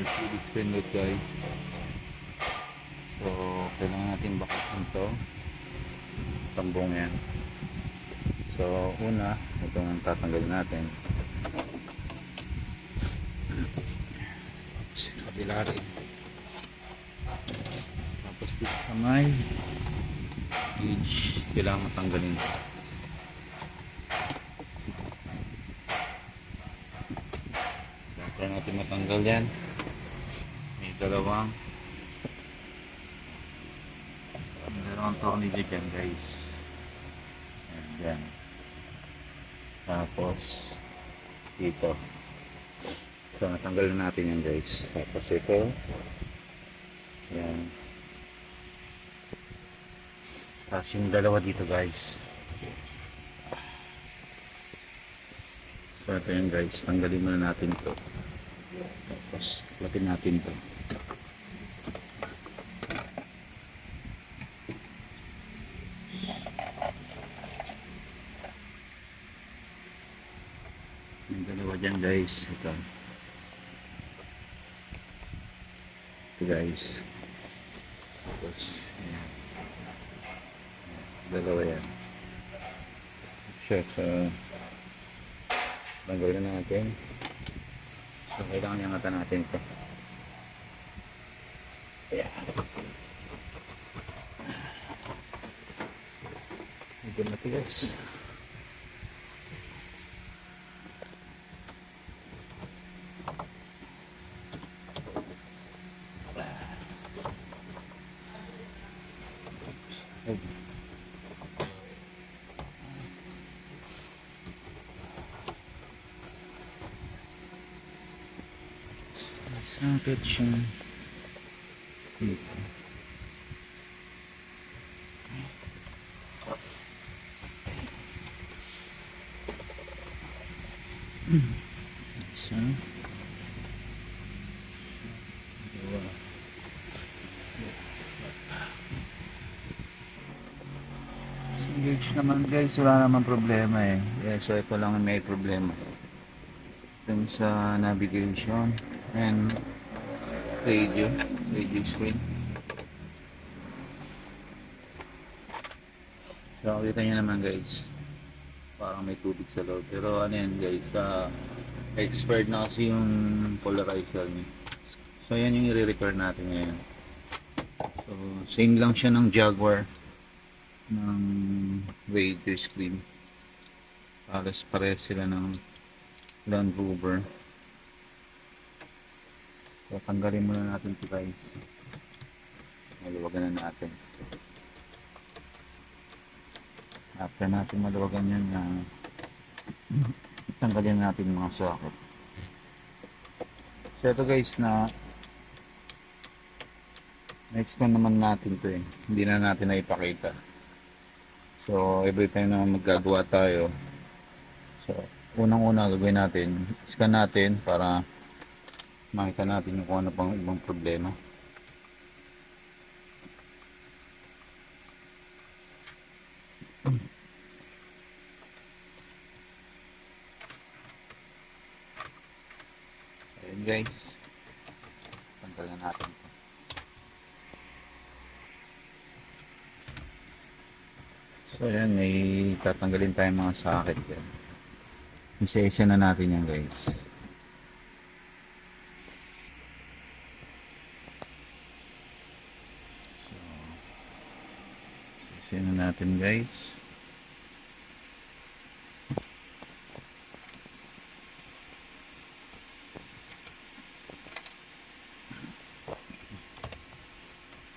LCD screen load guys. So kailangan natin bakasan to, tambong yan. So una, ito ang tatanggalin natin. Sa kabila rin. Tapos dito sa may gauge, kailangan matanggalin. Try natin matanggal yan. May dalawang tornilyo dyan guys. Ayan. Tapos dito. So natanggal na natin yan guys. Tapos ito. Ayan. Tapos yung dalawa dito guys. So ito yun guys. Tanggalin muna natin ito. Tapos lapin natin ito. Yung dalawa dyan guys. Ito guys. Tapos ayan. Dalawa yan. Check. Tanggalin natin. So kailangan ingatan natin ito. Ayan. Medyo matigas. Sakit siya dito. Isa. Dua. Gauge naman guys, wala naman problema eh. Yeah, so ito lang may problema. Dun sa navigation and radio screen. So kita nyo naman guys, parang may tubig sa loob, pero ano yan guys, expired na kasi yung polarizer niya. So yan yung i-repair natin ngayon. So same lang siya ng Jaguar, ng radio screen. Halos parehas sila ng Land Rover. So tanggalin muna natin ito guys. Maluwagan na natin. After natin maluwagan yan, tanggalin natin mga socket. So ito guys, na next ko naman natin ito eh. Hindi na natin na ipakita. So every time na maggagawa tayo, so unang-una gagawin natin, scan natin para makita natin kung ano pang ibang problema. Ayan guys, tanggalan natin ito. So ayan, may tatanggalin tayong mga socket yan. Isa-isa na natin yan guys. So isa-isa na natin guys.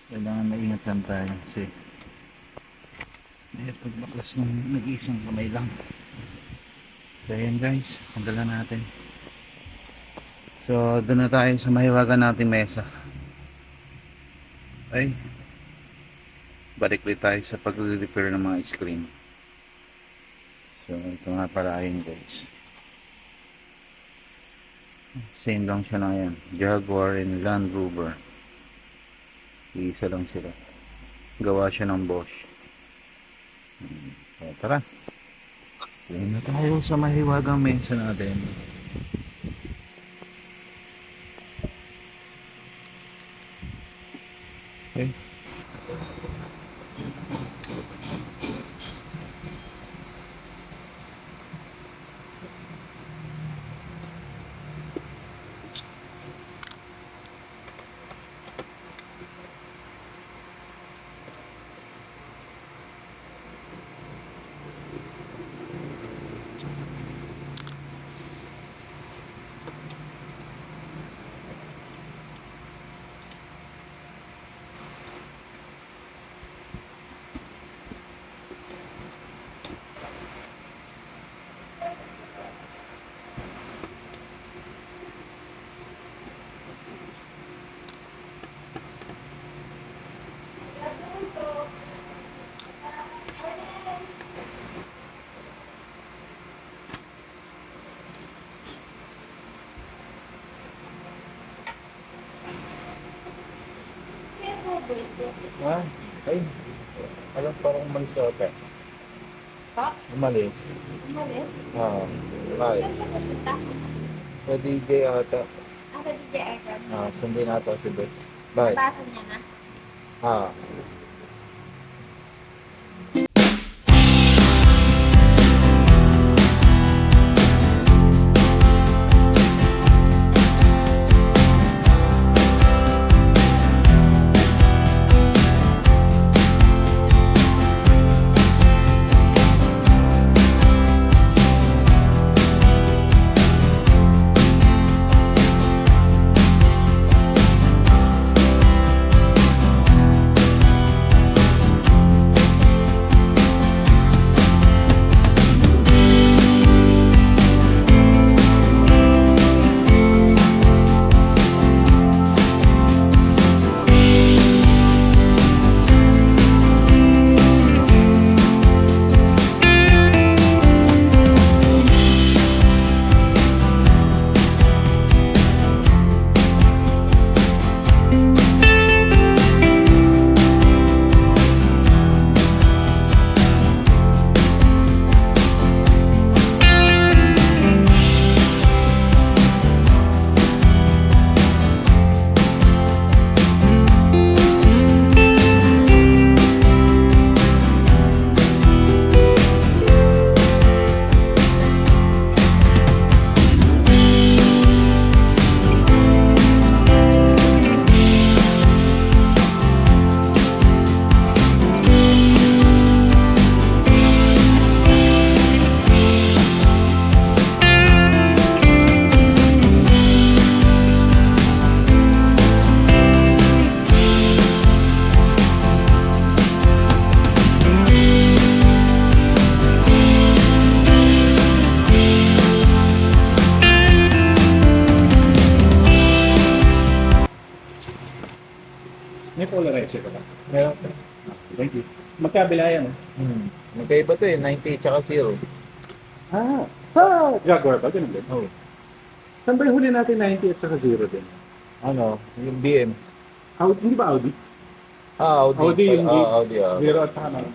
Kailangan maingat lang tayo kasi may pagbaklas ng nag-iisang kamay lang. So ayan guys, tanggalan natin. So doon na tayo sa mahiwagan natin mesa. Ay, balik ulit tayo sa pag-repair ng mga screen. So ito nga pala ayun guys. Same lang siya na yan, Jaguar and Land Rover. Isa lang sila. Gawa siya ng Bosch. So tara, Ayan na tayo sa mahiwagang mesa natin. Okay. Ah, ay, alam parang umalis na ako. Pa? Umalis. Umalis? Ah, bakit? Saan ka pupunta? Sa DJ ata. Ah, sa DJ Aircon. Sundin na ata si Beth. Bakit? Nabasa niya na. Ah, May polarizer ka ba? meron. Thank you. Magkabila yan. Magkaiba to eh, 90 tsaka 0. Sa Jaguar ba? Ganun din. Oh. Saan ba yung huli natin 90 at saka 0 din? Ano, yung BM. Audi, hindi ba Audi? Audi. Audi yung Audi. 0 at saka 9.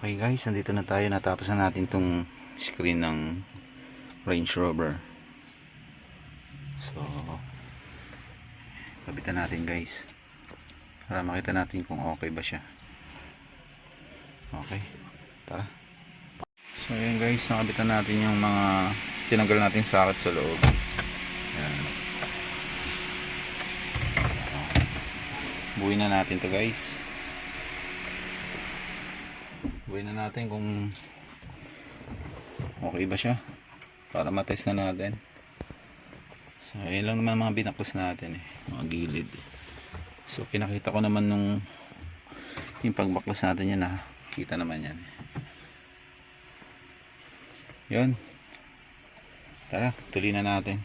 Okay guys, nandito na tayo. Natapos na natin tong screen ng Range Rover. So, kabitan natin guys. Para makita natin kung okay ba siya. Okay, tara. So ayan guys, nakabitan natin yung mga tinanggal natin socket sa loob. Ayan. Buuin na natin to guys. Buuin na natin kung okay ba siya para matest na natin. So ayun lang naman mga binaklas natin eh, mga gilid. So pinakita ko naman nung yung pagbaklas natin yan, kita naman yan. Yun. Tara, tuloy na natin.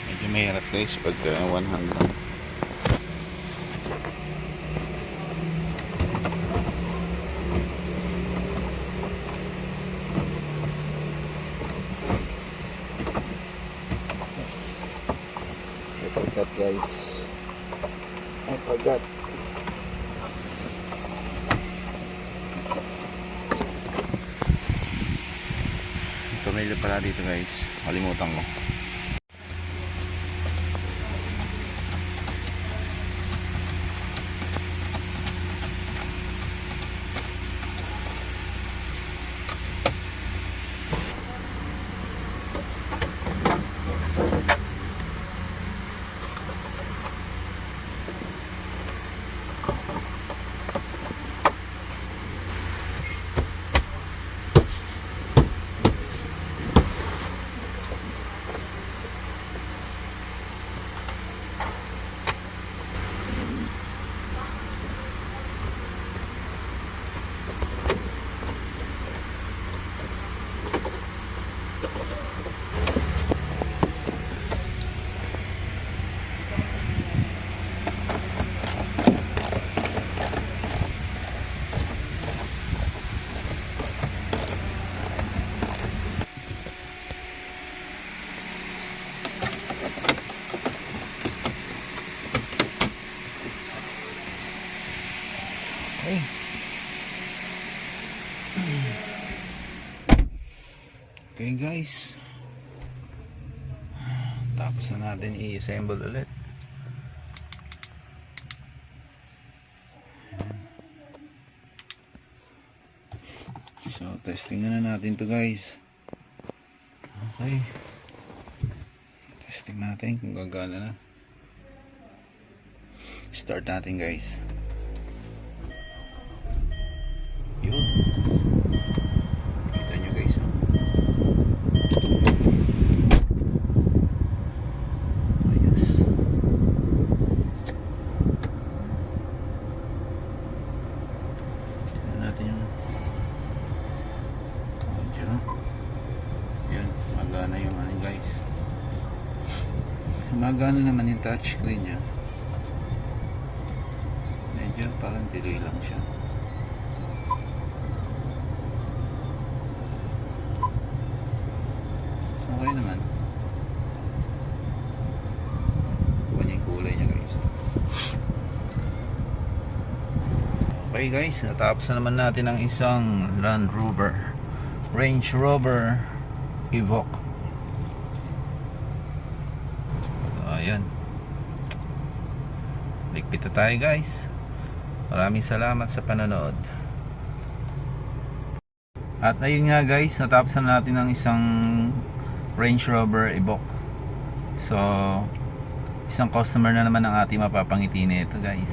Medyo mahirap guys pagka one hand lang. I forgot guys. I forgot. Pamilya pala dito guys. Kalimutan ko. Okay guys, tapos na natin i-assemble ulit. So testing na natin to guys. Okay, testing natin kung gagana na. Start natin guys. Yun, kita nyo guys, ayos. Tignan natin yung audio. Yun, magana yung ano guys, magana naman yung touchscreen nya. Medyo parang delay lang siya. Okay naman. Kuha niya yung kulay niya guys. Okay guys, natapos na naman natin ang isang Land Rover, Range Rover Evoque. So ayan, ligpit na tayo guys. Maraming salamat sa panonood. At ayun nga guys, natapos na natin ang isang Range Rover Evoque. So isang customer na naman ang ating mapapangiti nito guys.